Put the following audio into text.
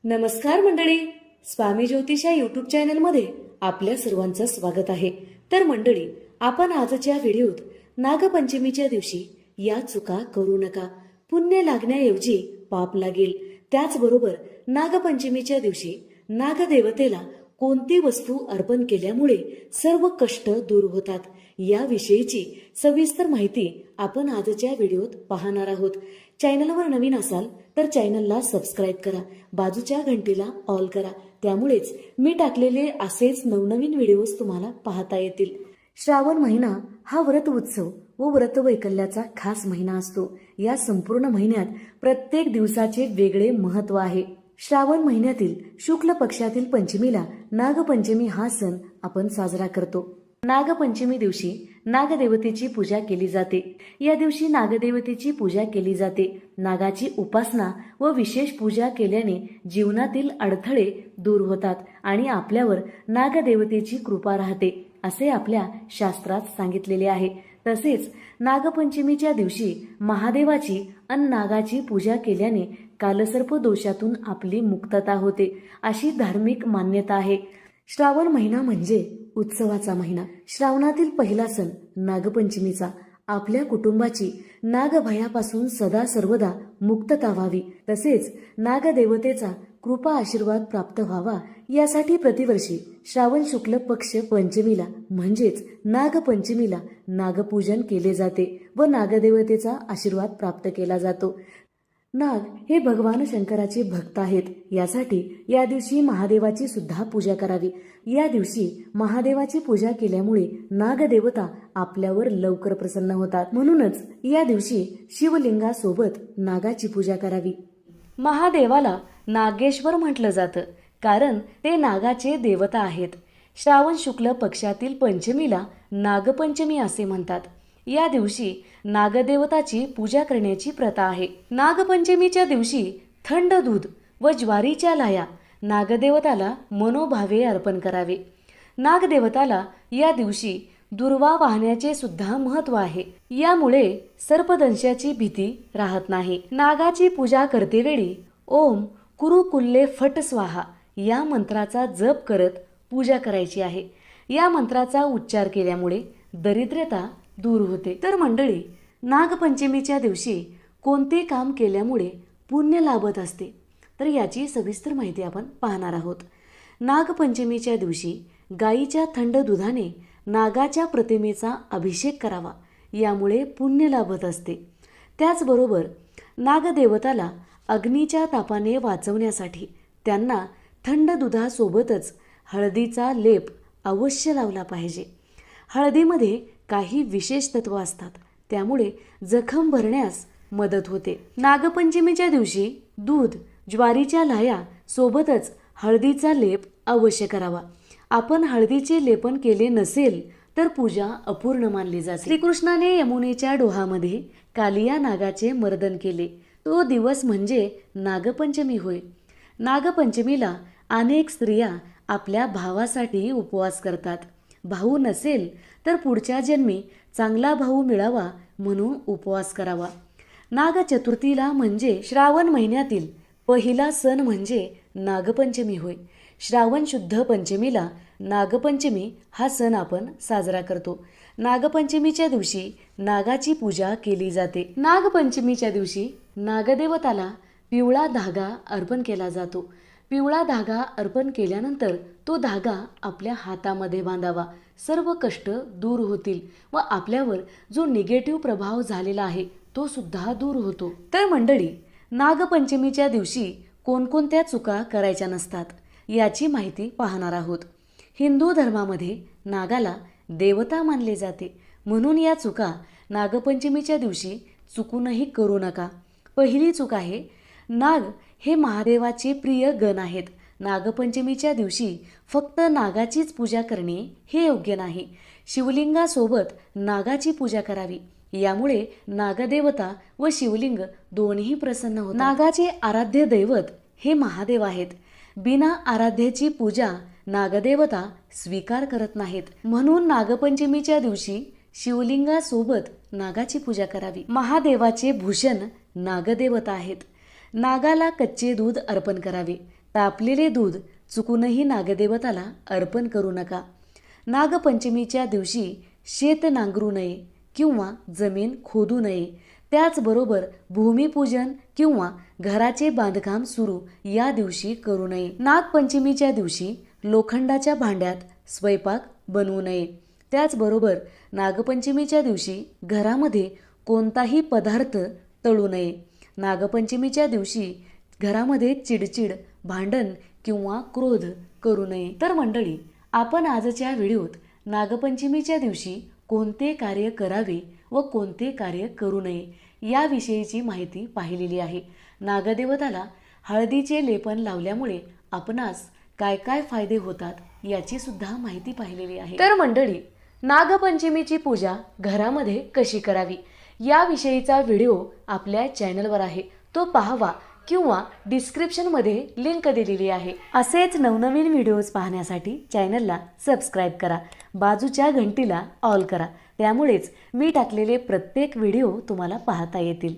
नमस्कार मंडळी, स्वामी ज्योतिषा यूट्यूब चॅनलमध्ये आपल्या सर्वांचं स्वागत आहे। तर मंडळी, आपण आजच्या व्हिडिओत नागपंचमीच्या दिवशी या चुका करू नका, पुण्य लागण्याऐवजी पाप लागेल। त्याचबरोबर नागपंचमीच्या दिवशी नागदेवतेला कोणती वस्तू अर्पण केल्यामुळे सर्व कष्ट दूर होतात याविषयीची सविस्तर माहिती आपण आजच्या व्हिडिओत पाहणार आहोत। चॅनलवर नवीन असाल तर चॅनलला सबस्क्राइब करा, बाजूच्या घंटीला ऑल करा, त्यामुळेच मी टाकलेले असेच नवनवीन व्हिडिओज तुम्हाला पाहता येतील। श्रावण महिना हा व्रत उत्सव व व्रत वैकल्याचा खास महिना असतो। या संपूर्ण महिन्यात प्रत्येक दिवसाचे वेगळे महत्त्व आहे। श्रावण महिन्यातील शुक्ल पक्षातील पंचमीला नागपंचमी हा सण आपण साजरा करतो। नागपंचमी दिवशी नागदेवतेची पूजा केली जाते। या दिवशी नागदेवतेची पूजा केली जाते। नागाची उपासना व विशेष पूजा केल्याने जीवनातील अडथळे दूर होतात आणि आपल्यावर नागदेवतेची कृपा राहते असे आपल्या शास्त्रात सांगितलेले आहे। तसेच नागपंचमीच्या दिवशी महादेवाची अन नागाची पूजा केल्याने कालसर्प दोषातून आपली मुक्तता होते अशी धार्मिक मान्यता आहे। श्रावण महिना म्हणजे उत्सवाचा महिना। श्रावणातील पहिला सण नागपंचमीचा आपल्या कुटुंबाची नागभयापासून सदा सर्वदा मुक्तता व्हावी, तसेच नागदेवतेचा कृपा आशीर्वाद प्राप्त व्हावा यासाठी प्रतिवर्षी श्रावण शुक्ल पक्ष पंचमीला म्हणजेच नागपंचमीला नागपूजन केले जाते व नागदेवतेचा आशीर्वाद प्राप्त केला जातो। नाग हे भगवान शंकराचे भक्त आहेत, यासाठी या दिवशी महादेवाची सुद्धा पूजा करावी। या दिवशी महादेवाची पूजा केल्यामुळे नागदेवता आपल्यावर लवकर प्रसन्न होतात, म्हणूनच या दिवशी शिवलिंगासोबत नागाची पूजा करावी। महादेवाला नागेश्वर म्हटलं जातं कारण ते नागाचे देवता आहेत। श्रावण शुक्ल पक्षातील पंचमीला नागपंचमी असे म्हणतात। या दिवशी नागदेवताची पूजा करण्याची प्रथा आहे। नागपंचमीच्या दिवशी थंड दूध व ज्वारीच्या लाया नागदेवताला मनोभावे अर्पण करावे। नागदेवताला या दिवशी दुर्वा वाहण्याचे सुद्धा महत्त्व आहे, यामुळे सर्पदंशाची भीती राहत नाही। नागाची पूजा करतेवेळी ओम कुरुकुल्ले फट स्वाहा या मंत्राचा जप करत पूजा करायची आहे। या मंत्राचा उच्चार केल्यामुळे दरिद्रता दूर होते। तर मंडळी, नागपंचमीच्या दिवशी कोणते काम केल्यामुळे पुण्य लाभत असते तर याची सविस्तर माहिती आपण पाहणार आहोत। नागपंचमीच्या दिवशी गाईच्या थंड दुधाने नागाच्या प्रतिमेचा अभिषेक करावा, यामुळे पुण्य लाभत असते। त्याचबरोबर नागदेवताला अग्नीच्या तापाने वाचवण्यासाठी त्यांना थंड दुधासोबतच हळदीचा लेप अवश्य लावला पाहिजे। हळदीमध्ये काही विशेष तत्व असतात, त्यामुळे जखम भरण्यास मदत होते। नागपंचमीच्या दिवशी दूध, ज्वारीच्या लाया सोबतच हळदीचा लेप अवश्य करावा। आपण हळदीचे लेपन केले नसेल तर पूजा अपूर्ण मानली जाते। श्रीकृष्णाने यमुनेच्या डोहामध्ये कालिया नागाचे मर्दन केले, तो दिवस म्हणजे नागपंचमी होय। नागपंचमीला अनेक स्त्रिया आपल्या भावासाठी उपवास करतात। भाऊ नसेल तर पुढच्या जन्मी चांगला भाऊ मिळावा म्हणून उपवास करावा। नागचतुर्थीला म्हणजे श्रावण महिन्यातील पहिला सण म्हणजे नागपंचमी होय। श्रावण शुद्ध पंचमीला नागपंचमी हा सण आपण साजरा करतो। नागपंचमीच्या दिवशी नागाची पूजा केली जाते। नागपंचमीच्या दिवशी नागदेवताला पिवळा धागा अर्पण केला जातो। पिवळा धागा अर्पण केल्यानंतर तो धागा आपल्या हातामध्ये बांधावा, सर्व कष्ट दूर होतील व आपल्यावर जो निगेटिव्ह प्रभाव झालेला आहे तो सुद्धा दूर होतो। तर मंडळी, नागपंचमीच्या दिवशी कोणकोणत्या चुका करायच्या नसतात याची माहिती पाहणार आहोत। हिंदू धर्मामध्ये नागाला देवता मानले जाते, म्हणून या चुका नागपंचमीच्या दिवशी चुकूनही करू नका। पहिली चूक आहे, नाग हे महादेवाचे प्रिय गण आहेत। नागपंचमीच्या दिवशी फक्त नागाचीच पूजा करणे हे योग्य नाही, शिवलिंगासोबत नागाची पूजा करावी, यामुळे नागदेवता व शिवलिंग दोन्ही प्रसन्न होतात। नागाचे आराध्य दैवत हे महादेव आहेत। बिना आराध्याची पूजा नागदेवता स्वीकार करत नाहीत, म्हणून नागपंचमीच्या दिवशी शिवलिंगासोबत नागाची पूजा करावी। महादेवाचे भूषण नागदेवता आहेत। नागाला कच्चे दूध अर्पण करावे, तापलेले दूध चुकूनही नागदेवताला अर्पण करू नका. नागपंचमीच्या दिवशी शेत नांगरू नये किंवा जमीन खोदू नये. त्याचबरोबर भूमिपूजन किंवा घराचे बांधकाम सुरू या दिवशी करू नये. नागपंचमीच्या दिवशी लोखंडाच्या भांड्यात स्वयंपाक बनवू नये. त्याचबरोबर नागपंचमीच्या दिवशी घरामध्ये कोणताही पदार्थ तळू नये. नागपंचमीच्या दिवशी घरामध्ये चिडचिड, भांडण किंवा क्रोध करू नये. तर मंडळी, आपण आजच्या व्हिडिओत नागपंचमीच्या दिवशी कोणते कार्य करावे व कोणते कार्य करू नये याविषयीची माहिती पाहिलेली आहे. नागदेवताला हळदीचे लेपन लावल्यामुळे आपणास काय काय फायदे होतात याची सुद्धा माहिती पाहिलेली आहे. तर मंडळी, नागपंचमीची पूजा घरामध्ये कशी करावी याविषयीचा व्हिडिओ आपल्या चॅनलवर आहे, तो पाहावा किंवा डिस्क्रिप्शनमध्ये लिंक दिलेली आहे. असेच नवनवीन व्हिडिओज पाहण्यासाठी चॅनलला सबस्क्राईब करा, बाजूच्या घंटीला ऑल करा. त्यामुळेच मी टाकलेले प्रत्येक व्हिडिओ तुम्हाला पाहता येतील.